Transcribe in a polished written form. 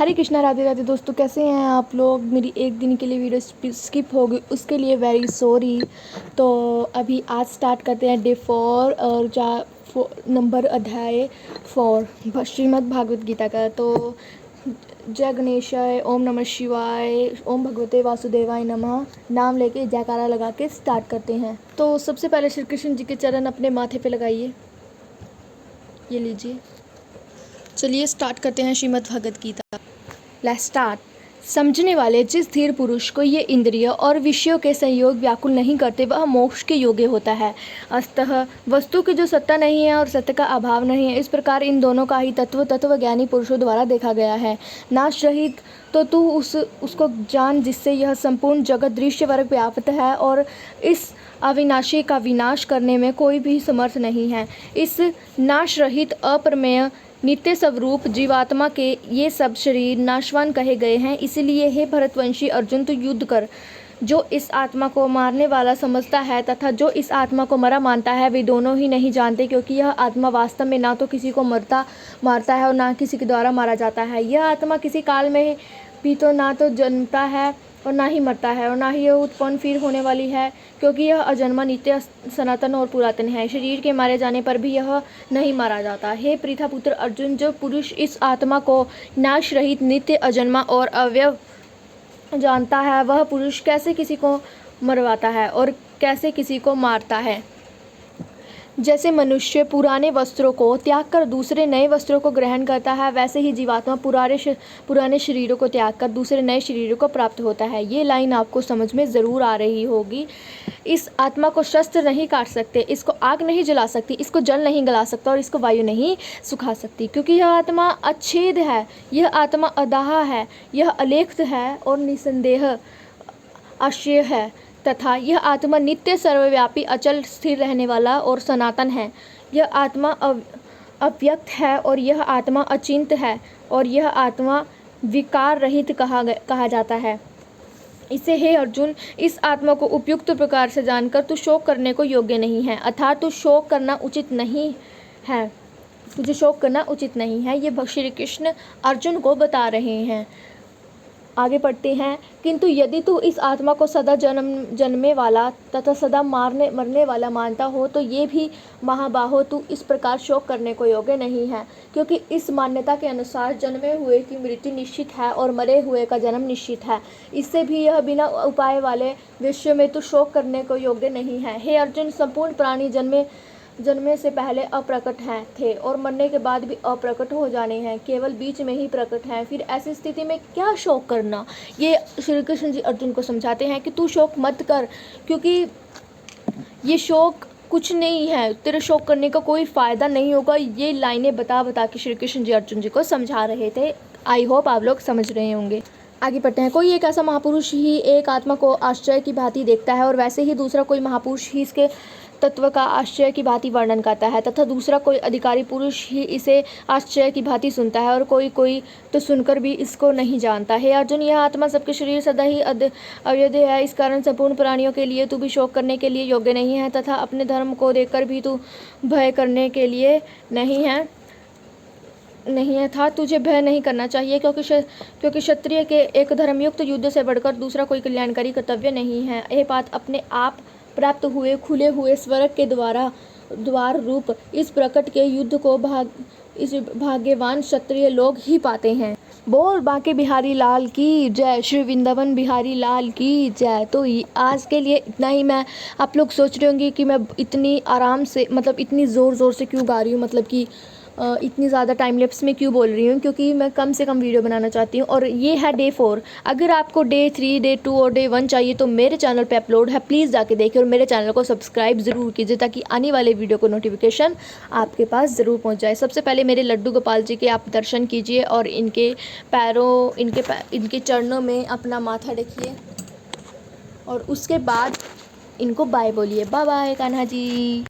हरे कृष्णा, राधे राधे दोस्तों, कैसे हैं आप लोग। मेरी एक दिन के लिए वीडियो स्किप हो गई, उसके लिए वेरी सॉरी। तो अभी आज स्टार्ट करते हैं डे 4 और नंबर अध्याय 4 श्रीमद् भागवत गीता का। तो जय गणेशाय, ओम नमः शिवाय, ओम भगवते वासुदेवाय नमः नाम लेके जयकारा लगा के स्टार्ट करते हैं। तो सबसे पहले श्री कृष्ण जी के चरण अपने माथे पे लगाइए, ये लीजिए। चलिए स्टार्ट करते हैं श्रीमद् भगवत गीता। Let's start. समझने वाले, जिस धीर पुरुष को ये इंद्रिय और विषयों के संयोग व्याकुल नहीं करते वह मोक्ष के योग्य होता है। अतः वस्तु की जो सत्ता नहीं है और सत्य का अभाव नहीं है, इस प्रकार इन दोनों का ही तत्वज्ञानी पुरुषों द्वारा देखा गया है। नाश रहित तो तू उसको जान जिससे यह संपूर्ण जगत दृश्य वर्ग व्याप्त है और इस अविनाशी का विनाश करने में कोई भी समर्थ नहीं है। इस नाश रहित अप्रमेय नित्य स्वरूप जीवात्मा के ये सब शरीर नाशवान कहे गए हैं। इसलिए हे भरतवंशी अर्जुन, तू युद्ध कर। जो इस आत्मा को मारने वाला समझता है तथा जो इस आत्मा को मरा मानता है, वे दोनों ही नहीं जानते, क्योंकि यह आत्मा वास्तव में ना तो किसी को मारता है और ना किसी के द्वारा मारा जाता है। यह आत्मा किसी काल में भी तो ना तो जन्मता है और ना ही मरता है और ना ही यह उत्पन्न फिर होने वाली है, क्योंकि यह अजन्मा, नित्य, सनातन और पुरातन है। शरीर के मारे जाने पर भी यह नहीं मारा जाता। हे पृथापुत्र अर्जुन, जो पुरुष इस आत्मा को नाश रहित, नित्य, अजन्मा और अव्यय जानता है, वह पुरुष कैसे किसी को मरवाता है और कैसे किसी को मारता है। जैसे मनुष्य पुराने वस्त्रों को त्याग कर दूसरे नए वस्त्रों को ग्रहण करता है, वैसे ही जीवात्मा पुराने शरीरों को त्याग कर दूसरे नए शरीरों को प्राप्त होता है। ये लाइन आपको समझ में ज़रूर आ रही होगी। इस आत्मा को शस्त्र नहीं काट सकते, इसको आग नहीं जला सकती, इसको जल नहीं गला सकता और इसको वायु नहीं सुखा सकती, क्योंकि यह आत्मा अच्छेद है, यह आत्मा अदाह है, यह अलेख्त है और निसंदेह आश्रय है, तथा यह आत्मा नित्य, सर्वव्यापी, अचल, स्थिर रहने वाला और सनातन है। यह आत्मा अव्यक्त है और यह आत्मा अचिंत्य है और यह आत्मा विकार रहित कहा जाता है। इसे हे अर्जुन, इस आत्मा को उपयुक्त प्रकार से जानकर तू शोक करने को योग्य नहीं है, अर्थात तू शोक करना उचित नहीं है, तुझे शोक करना उचित नहीं है। ये श्री कृष्ण अर्जुन को बता रहे हैं। आगे पढ़ते हैं। किंतु यदि तू इस आत्मा को सदा जन्मे वाला तथा सदा मरने वाला मानता हो, तो ये भी महाबाहो, तू इस प्रकार शोक करने को योग्य नहीं है, क्योंकि इस मान्यता के अनुसार जन्मे हुए की मृत्यु निश्चित है और मरे हुए का जन्म निश्चित है। इससे भी यह बिना उपाय वाले विश्व में तू शोक करने को योग्य नहीं है। हे अर्जुन, संपूर्ण प्राणी जन्मे से पहले अप्रकट थे और मरने के बाद भी अप्रकट हो जाने हैं, केवल बीच में ही प्रकट हैं। फिर ऐसी स्थिति में क्या शोक करना। ये श्री कृष्ण जी अर्जुन को समझाते हैं कि तू शोक मत कर, क्योंकि ये शोक कुछ नहीं है, तेरे शोक करने का कोई फ़ायदा नहीं होगा। ये लाइनें बता के श्री कृष्ण जी अर्जुन जी को समझा रहे थे। आई होप आप लोग समझ रहे होंगे। आगे पढ़ते हैं। कोई एक ऐसा महापुरुष ही एक आत्मा को आश्चर्य की भांति देखता है और वैसे ही दूसरा कोई महापुरुष ही इसके तत्व का आश्चर्य की भांति वर्णन करता है, तथा दूसरा कोई अधिकारी पुरुष ही इसे आश्चर्य की भांति सुनता है और कोई तो सुनकर भी इसको नहीं जानता। हे अर्जुन, यह आत्मा सबके शरीर सदा ही अवैध है, इस कारण संपूर्ण प्राणियों के लिए तू भी शोक करने के लिए योग्य नहीं है, तथा अपने धर्म को देखकर भी तू भय करने के लिए नहीं है था। तुझे भय नहीं करना चाहिए, क्योंकि क्षत्रिय के एक धर्मयुक्त युद्ध से बढ़कर दूसरा कोई कल्याणकारी कर्तव्य नहीं है। यह बात अपने आप प्राप्त हुए खुले हुए स्वर्ग के द्वार रूप इस प्रकट के युद्ध को इस भाग्यवान क्षत्रिय लोग ही पाते हैं। बोल बांके बिहारी लाल की जय, श्री वृंदावन बिहारी लाल की जय। तो आज के लिए इतना ही। मैं आप लोग सोच रहे होंगे कि मैं इतनी आराम से, मतलब इतनी ज़ोर से क्यों गा रही हूँ, मतलब कि इतनी ज़्यादा टाइम लैप्स में क्यों बोल रही हूँ, क्योंकि मैं कम से कम वीडियो बनाना चाहती हूँ। और ये है डे 4। अगर आपको डे 3, डे 2 और डे 1 चाहिए तो मेरे चैनल पे अपलोड है, प्लीज़ जाके देखिए और मेरे चैनल को सब्सक्राइब ज़रूर कीजिए, ताकि आने वाले वीडियो को नोटिफिकेशन आपके पास ज़रूर पहुँच जाए। सबसे पहले मेरे लड्डू गोपाल जी के आप दर्शन कीजिए और इनके पैरों, इनके चरणों में अपना माथा रखिए और उसके बाद इनको बाय बोलिए। Bye bye Kanha ji.